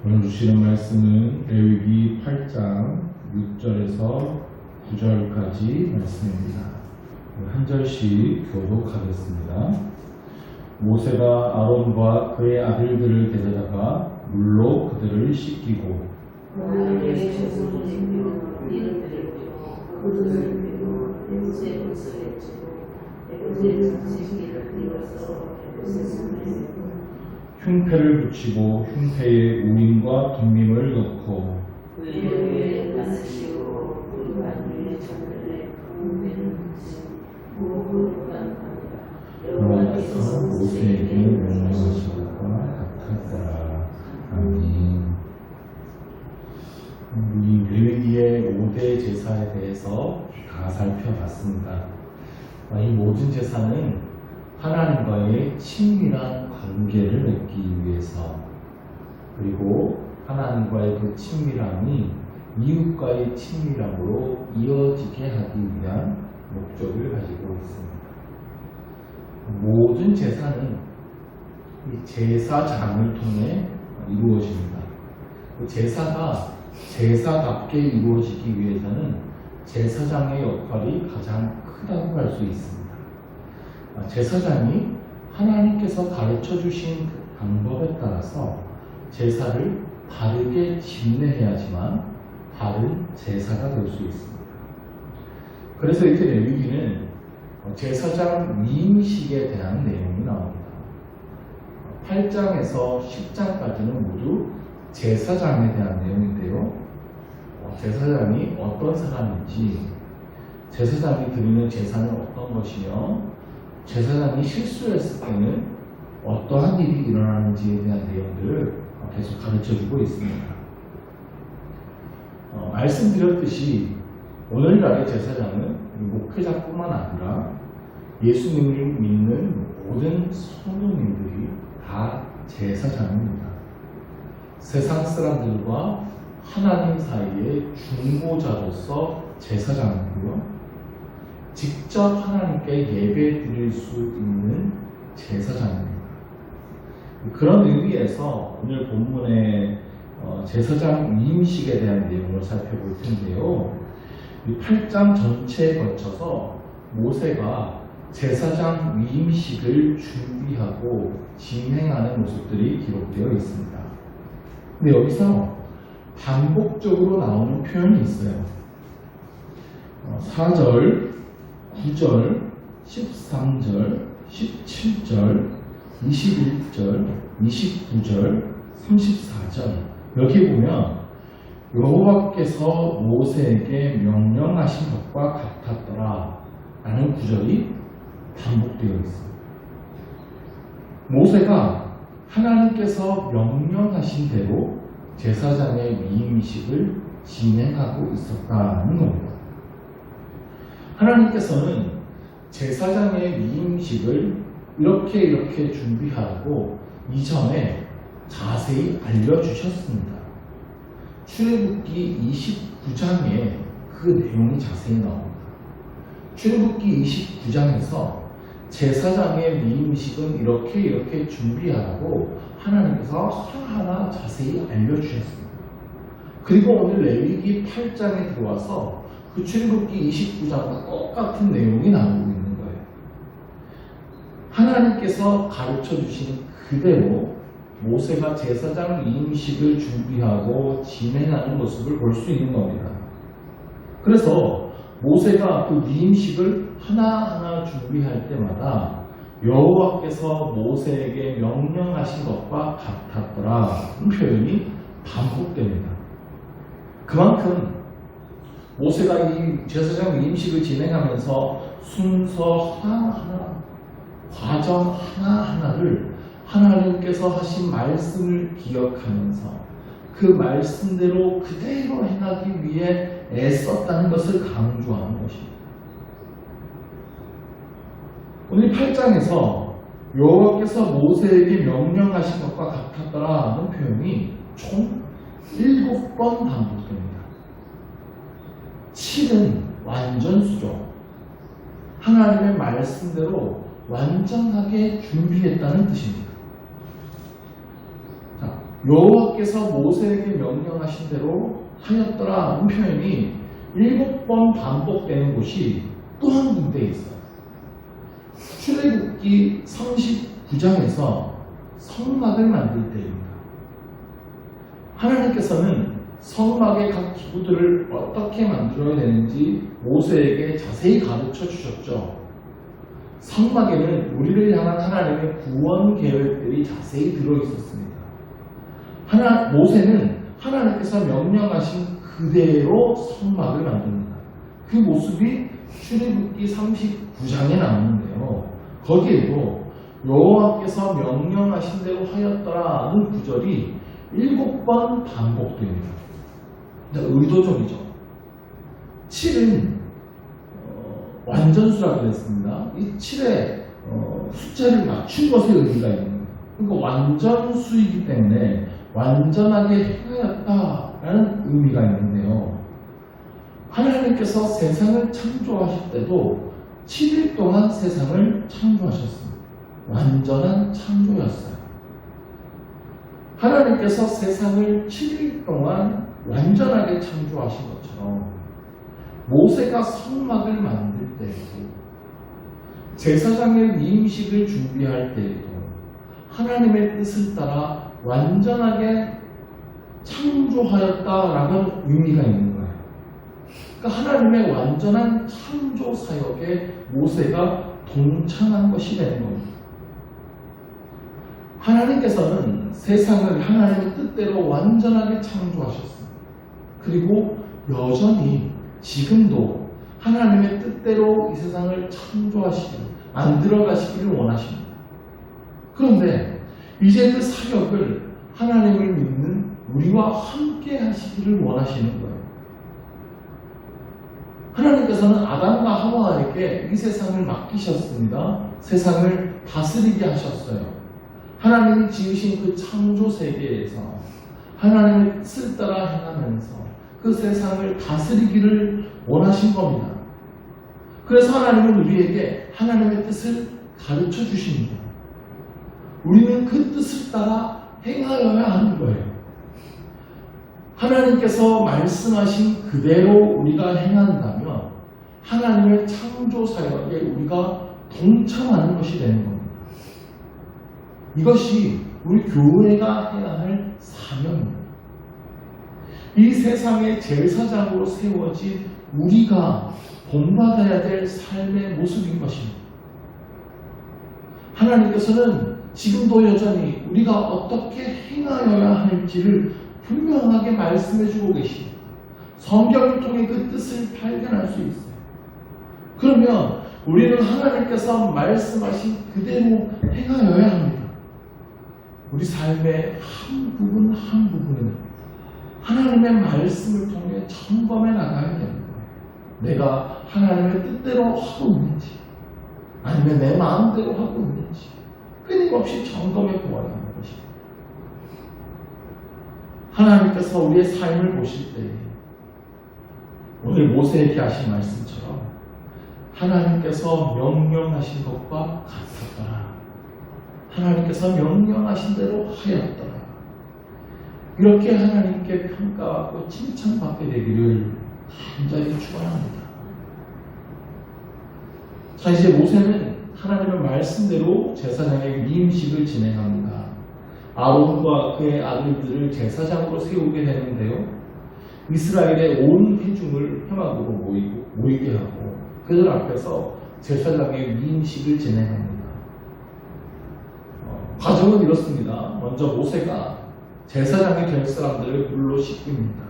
오늘 주시는 말씀은 레위기 8장 6절에서 9절까지 말씀입니다. 한 절씩 교독하겠습니다. 모세가 아론과 그의 아들들을 데려다가 물로 그들을 씻기고 흉패를 붙이고 흉패에 우림과 둠밈을 넣고 여호와께서 모세에게 명령하신 것과 같았더라. 아멘. 이 레위기의 5대 제사에 대해서 다 살펴봤습니다. 이 모든 제사는 하나님과의 친밀한 관계를 맺기 위해서, 그리고 하나님과의 그 친밀함이 이웃과의 친밀함으로 이어지게 하기 위한 목적을 가지고 있습니다. 모든 제사는 이 제사장을 통해 이루어집니다. 그 제사가 제사답게 이루어지기 위해서는 제사장의 역할이 가장 크다고 할 수 있습니다. 제사장이 하나님께서 가르쳐 주신 그 방법에 따라서 제사를 바르게 집례해야지만 바른 제사가 될 수 있습니다. 그래서 이렇게 레위기는 제사장 위임식에 대한 내용이 나옵니다. 8장에서 10장까지는 모두 제사장에 대한 내용인데요. 제사장이 어떤 사람인지, 제사장이 드리는 제사는 어떤 것이며, 제사장이 실수했을 때는 어떠한 일이 일어나는지에 대한 내용들을 계속 가르쳐주고 있습니다. 말씀드렸듯이 오늘날의 제사장은 목회자뿐만 아니라 예수님을 믿는 모든 성도님들이 다 제사장입니다. 세상 사람들과 하나님 사이의 중보자로서 제사장이고요. 직접 하나님께 예배 드릴 수 있는 제사장입니다. 그런 의미에서 오늘 본문의 제사장 위임식에 대한 내용을 살펴볼 텐데요. 이 8장 전체에 걸쳐서 모세가 제사장 위임식을 준비하고 진행하는 모습들이 기록되어 있습니다. 근데 여기서 반복적으로 나오는 표현이 있어요. 4절, 9절, 13절, 17절, 21절, 29절, 34절. 여기 보면 여호와께서 모세에게 명령하신 것과 같았더라 라는 구절이 반복되어 있습니다. 모세가 하나님께서 명령하신 대로 제사장의 위임식을 진행하고 있었다는 겁니다. 하나님께서는 제사장의 위임식을 이렇게 준비하라고 이전에 자세히 알려주셨습니다. 출애굽기 29장에 그 내용이 자세히 나옵니다. 출애굽기 29장에서 제사장의 위임식은 이렇게 준비하라고 하나님께서 하나하나 자세히 알려주셨습니다. 그리고 오늘 레위기 8장에 들어와서 그 출애굽기 29장과 똑같은 내용이 나오고 있는 거예요. 하나님께서 가르쳐 주신 그대로 모세가 제사장 위임식을 준비하고 진행하는 모습을 볼 수 있는 겁니다. 그래서 모세가 그 위임식을 하나하나 준비할 때마다 여호와께서 모세에게 명령하신 것과 같았더라는 표현이 반복됩니다. 그만큼 모세가 이 제사장 위임식을 진행하면서 순서 하나하나, 과정 하나하나를 하나님께서 하신 말씀을 기억하면서 그 말씀대로 그대로 행하기 위해 애썼다는 것을 강조하는 것입니다. 오늘 8장에서 여호와께서 모세에게 명령하신 것과 같았더라 하는 표현이 총 7번 반복됩니다. 7은 완전수죠. 하나님의 말씀대로 완전하게 준비했다는 뜻입니다. 자, 여호와께서 모세에게 명령하신 대로 하였더라 하는 표현이 7번 반복되는 곳이 또 한 군데에 있어요. 출애굽기 39장에서 성막을 만들 때입니다. 하나님께서는 성막의 각 기구들을 어떻게 만들어야 되는지 모세에게 자세히 가르쳐 주셨죠. 성막에는 우리를 향한 하나님의 구원 계획들이 자세히 들어 있었습니다. 모세는 하나님께서 명령하신 그대로 성막을 만듭니다. 그 모습이 출애굽기 39장에 나오는데요. 거기에도 여호와께서 명령하신 대로 하였더라는 구절이 7번 반복됩니다. 의도적이죠. 7은 완전수라고 했습니다. 이 7에 숫자를 맞춘 것에 의미가 있는 거예요. 그러니까 완전수이기 때문에 완전하게 행하였다라는 의미가 있는데요. 하나님께서 세상을 창조하실 때도 7일 동안 세상을 창조하셨습니다. 완전한 창조였어요. 하나님께서 세상을 7일 동안 완전하게 창조하신 것처럼 모세가 성막을 만들 때에도 제사장의 위임식을 준비할 때에도 하나님의 뜻을 따라 완전하게 창조하였다라는 의미가 있는 거예요. 그러니까 하나님의 완전한 창조 사역에 모세가 동참한 것이 되는 겁니다. 하나님께서는 세상을 하나님의 뜻대로 완전하게 창조하셨습니다. 그리고 여전히 지금도 하나님의 뜻대로 이 세상을 창조하시기를, 만들어가시기를 원하십니다. 그런데 이제 그 사역을 하나님을 믿는 우리와 함께 하시기를 원하시는 거예요. 하나님께서는 아담과 하와에게 이 세상을 맡기셨습니다. 세상을 다스리게 하셨어요. 하나님이 지으신 그 창조 세계에서 하나님의 뜻을 따라 행하면서 그 세상을 다스리기를 원하신 겁니다. 그래서 하나님은 우리에게 하나님의 뜻을 가르쳐 주십니다. 우리는 그 뜻을 따라 행하여야 하는 거예요. 하나님께서 말씀하신 그대로 우리가 행한다면 하나님의 창조 사역에 우리가 동참하는 것이 되는 겁니다. 이것이 우리 교회가 해야 할 사명입니다. 이 세상의 제사장으로 세워진 우리가 본받아야 될 삶의 모습인 것입니다. 하나님께서는 지금도 여전히 우리가 어떻게 행하여야 할지를 분명하게 말씀해 주고 계십니다. 성경을 통해 그 뜻을 발견할 수 있어요. 그러면 우리는 하나님께서 말씀하신 그대로 행하여야 합니다. 우리 삶의 한 부분 한 부분을 하나님의 말씀을 통해 점검해 나가야 됩니다. 내가 하나님의 뜻대로 하고 있는지 아니면 내 마음대로 하고 있는지 끊임없이 점검해 보아야 하는 것입니다. 하나님께서 우리의 삶을 보실 때 오늘 모세에게 하신 말씀처럼 하나님께서 명령하신 것과 같았더라. 하나님께서 명령하신 대로 하였더라. 이렇게 하나님께 평가받고 칭찬받게 되기를 간절히 축원합니다. 자, 이제 모세는 하나님의 말씀대로 제사장의 위임식을 진행합니다. 아론과 그의 아들들을 제사장으로 세우게 되는데요. 이스라엘의 온 회중을 회막으로 모이게 하고 그들 앞에서 제사장의 위임식을 진행합니다. 과정은 이렇습니다. 먼저 모세가 제사장이 될 사람들을 물로 씻깁니다.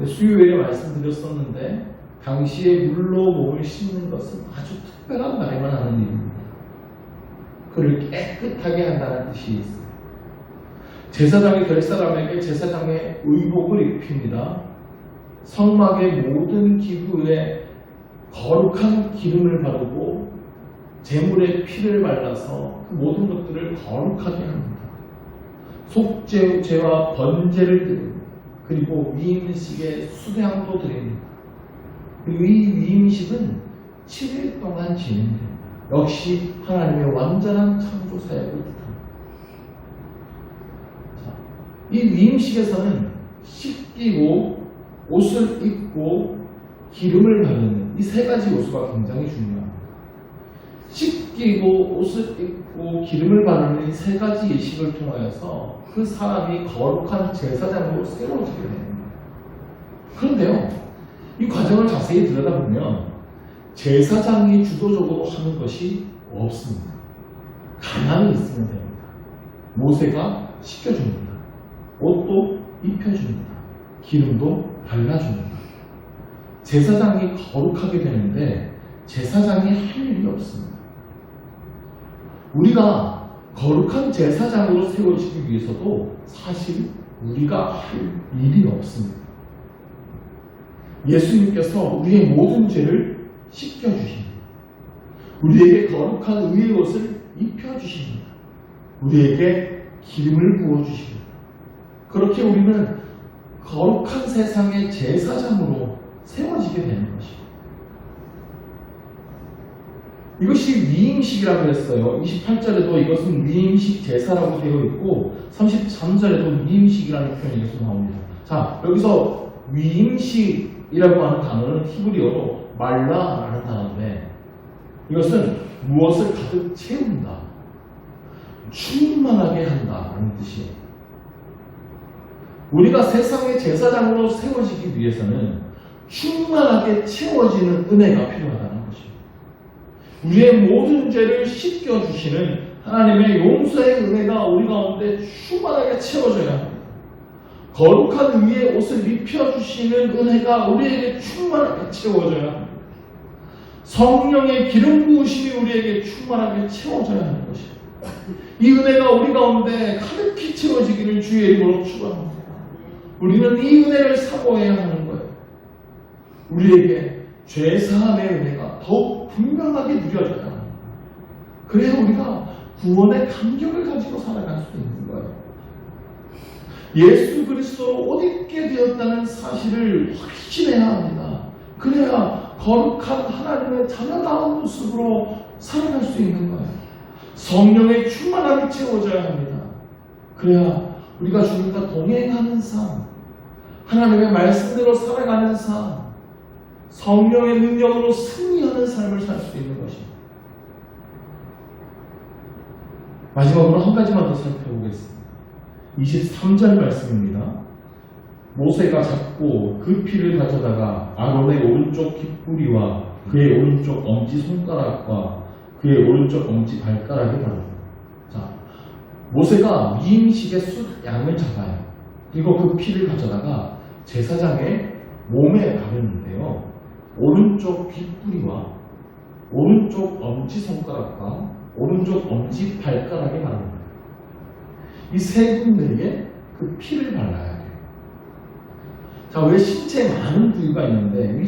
수요일에 말씀드렸었는데 당시에 물로 몸을 씻는 것은 아주 특별한 날에만 하는 일입니다. 그를 깨끗하게 한다는 뜻이 있습니다. 제사장이 될 사람에게 제사장의 의복을 입힙니다. 성막의 모든 기구에 거룩한 기름을 바르고 제물의 피를 발라서 그 모든 것들을 거룩하게 합니다. 속죄와 번제를 드립니다. 그리고 위임식에 수량도 드립니다. 그리고 이 위임식은 7일 동안 진행됩니다. 역시 하나님의 완전한 창조 사역을 뜻합니다. 이 위임식에서는 씻기고 옷을 입고 기름을 바르는 이 세 가지 요소가 굉장히 중요합니다. 씻기고 옷을 입고 기름을 바르는 이 세 가지 예식을 통하여서 그 사람이 거룩한 제사장으로 세워지게 됩니다. 그런데요, 이 과정을 자세히 들여다보면 제사장이 주도적으로 하는 것이 없습니다. 가만히 있으면 됩니다. 모세가 씻겨줍니다. 옷도 입혀줍니다. 기름도 발라줍니다. 제사장이 거룩하게 되는데 제사장이 할 일이 없습니다. 우리가 거룩한 제사장으로 세워지기 위해서도 사실 우리가 할 일이 없습니다. 예수님께서 우리의 모든 죄를 씻겨주십니다. 우리에게 거룩한 의의 옷을 입혀주십니다. 우리에게 기름을 부어주십니다. 그렇게 우리는 거룩한 세상의 제사장으로 세워지게 되는 것입니다. 이것이 위임식이라고 했어요. 28절에도 이것은 위임식 제사라고 되어 있고 33절에도 위임식이라는 표현이 계속 나옵니다. 자, 여기서 위임식이라고 하는 단어는 히브리어로 말라라는 단어인데 이것은 무엇을 가득 채운다, 충만하게 한다는 뜻이에요. 우리가 세상의 제사장으로 세워지기 위해서는 충만하게 채워지는 은혜가 필요하다는 것입니다. 우리의 모든 죄를 씻겨주시는 하나님의 용서의 은혜가 우리 가운데 충만하게 채워져야 합니다. 거룩한 의의 옷을 입혀주시는 은혜가 우리에게 충만하게 채워져야 합니다. 성령의 기름 부으심이 우리에게 충만하게 채워져야 하는 것입니다. 이 은혜가 우리 가운데 가득히 채워지기를 주의 이름으로 축원합니다. 우리는 이 은혜를 사모해야 하는 거예요. 우리에게 죄사함의 은혜가 더욱 분명하게 누려져야 합니다. 그래야 우리가 구원의 감격을 가지고 살아갈 수 있는 거예요. 예수 그리스도로 옷 입게 되었다는 사실을 확신해야 합니다. 그래야 거룩한 하나님의 자녀다운 모습으로 살아갈 수 있는 거예요. 성령의 충만함이 채워져야 합니다. 그래야 우리가 주님과 동행하는 삶, 하나님의 말씀대로 살아가는 삶, 성령의 능력으로 승리하는 삶을 살 수 있는 것입니다. 마지막으로 한 가지만 더 살펴보겠습니다. 23절 말씀입니다. 모세가 잡고 그 피를 가져다가 아론의 오른쪽 깃뿌리와 그의 오른쪽 엄지손가락과 그의 오른쪽 엄지발가락에 바릅니다. 자, 모세가 위임식의 양을 잡아요. 그리고 그 피를 가져다가 제사장의 몸에 바르는데요. 오른쪽 깃뿌리와 오른쪽 엄지손가락과 오른쪽 엄지발가락에 바릅니다. 이 세 군데에 그 피를 발라야 돼요. 자, 왜 신체에 많은 부위가 있는데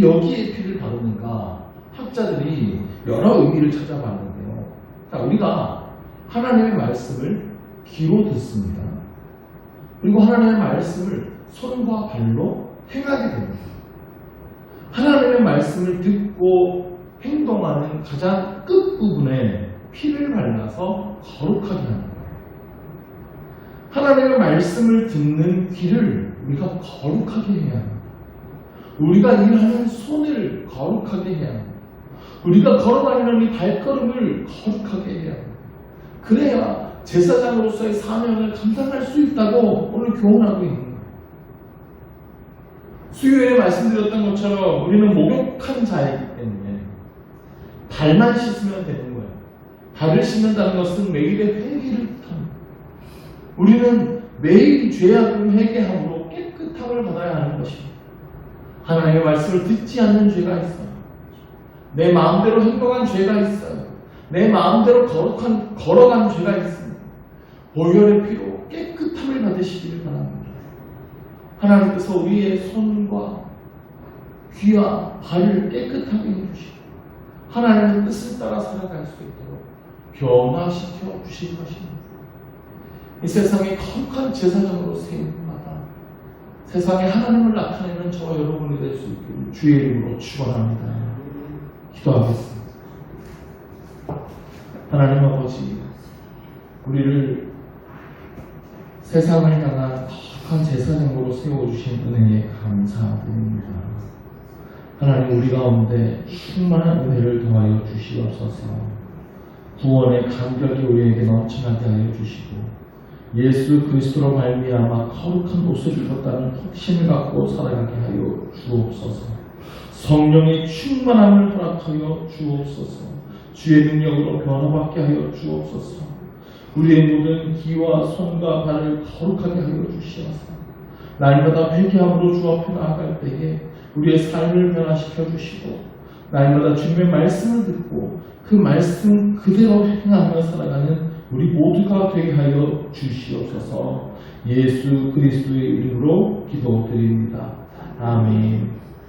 여기에 피를 바르는가? 학자들이 여러 의미를 찾아봤는데요. 자, 우리가 하나님의 말씀을 귀로 듣습니다. 그리고 하나님의 말씀을 손과 발로 행하게 됩니다. 하나님의 말씀을 듣고 행동하는 가장 끝부분에 피를 발라서 거룩하게 하는 거예요. 하나님의 말씀을 듣는 귀를 우리가 거룩하게 해야 합니다. 우리가 일하는 손을 거룩하게 해야 합니다. 우리가 걸어다니는 이 발걸음을 거룩하게 해야 합니다. 그래야 제사장으로서의 사명을 감당할 수 있다고 오늘 교훈하고 있는 거예요. 수요일에 말씀드렸던 것처럼 우리는 목욕한 자이기 때문에 발만 씻으면 되는 거예요. 발을 씻는다는 것은 매일의 회개를 뜻합니다. 우리는 매일 죄악을 회개함으로 깨끗함을 받아야 하는 것입니다. 하나님의 말씀을 듣지 않는 죄가 있어요. 내 마음대로 행동한 죄가 있어요. 내 마음대로 걸어간 죄가 있습니다. 보혈의 피로 깨끗함을 받으시기를 바랍니다. 하나님께서 우리의 손과 귀와 발을 깨끗하게 해주시고 하나님의 뜻을 따라 살아갈 수 있도록 변화시켜 주실 것입니다. 이 세상에 거룩한 제사장으로 세움마다 세상에 하나님을 나타내는 저와 여러분이 될 수 있기를 주의 이름으로 축원합니다. 기도하겠습니다. 하나님 아버지, 우리를 세상을 향한 거룩한 제사장으로 세워주신 은혜에 감사드립니다. 하나님, 우리 가운데 충만한 은혜를 더하여 주시옵소서. 구원의 감격이 우리에게 넘쳐나게 하여 주시고 예수 그리스도로 말미암아 거룩한 옷을 입었다는 확신을 갖고 살아가게 하여 주옵소서. 성령의 충만함을 허락하여 주옵소서. 주의 능력으로 변화받게 하여 주옵소서. 우리의 모든 귀와 손과 발을 거룩하게 하여 주시옵소서. 날마다 회개함으로 주 앞에 나아갈 때에 우리의 삶을 변화시켜 주시고 날마다 주님의 말씀을 듣고 그 말씀 그대로 행하며 살아가는 우리 모두가 되게 하여 주시옵소서. 예수 그리스도의 이름으로 기도드립니다. 아멘.